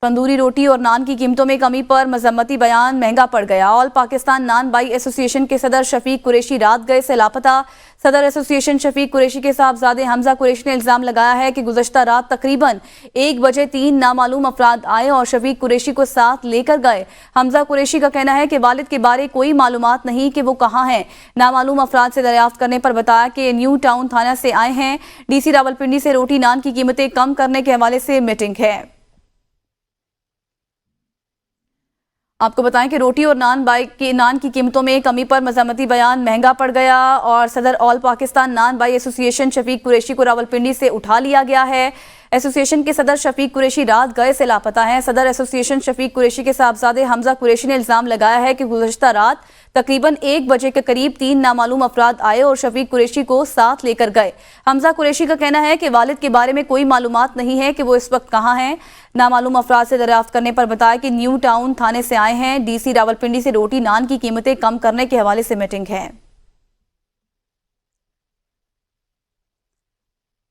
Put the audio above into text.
तंदूरी रोटी और नान की कीमतों में कमी पर मजम्मती बयान महंगा पड़ गया। ऑल पाकिस्तान नान बाई एसोसिएशन के सदर शफीक कुरैशी रात गए से लापता। सदर एसोसिएशन शफीक कुरैशी के साहबजादे हमजा कुरैशी ने इल्जाम लगाया है कि गुज़श्ता रात तकरीबन 1 बजे 3 नामालूम अफराद आए और शफीक कुरैशी को साथ लेकर गए। हमजा कुरैशी का कहना है कि वालिद के बारे कोई मालूमात नहीं कि वो कहाँ हैं। नामालूम अफराद से दरियाफ्त करने पर बताया कि न्यू टाउन थाना से आए हैं। DC रावलपिंडी से रोटी नान की कीमतें कम करने के हवाले से मीटिंग है। आपको बताएं कि रोटी और नान की कीमतों में कमी पर मजम्मती बयान महंगा पड़ गया और सदर ऑल पाकिस्तान नान बाई एसोसिएशन शफीक कुरैशी को रावलपिंडी से उठा लिया गया है। एसोसिएशन के सदर शफीक कुरैशी रात गए से लापता हैं। सदर एसोसिएशन शफीक कुरैशी के साहबजादे हमजा कुरैशी ने इल्जाम लगाया है कि गुज़श्ता रात तकरीबन 1 बजे के करीब 3 नामालूम अफराद आए और शफीक कुरैशी को साथ लेकर गए। हमजा कुरैशी का कहना है कि वालिद के बारे में कोई मालूमात नहीं है कि वो इस वक्त कहाँ हैं। नामालूम अफराद से दरियाफ्त करने पर बताया कि न्यू टाउन थाने से आए हैं। DC रावलपिंडी से रोटी नान की कीमतें कम करने के हवाले से मीटिंग है।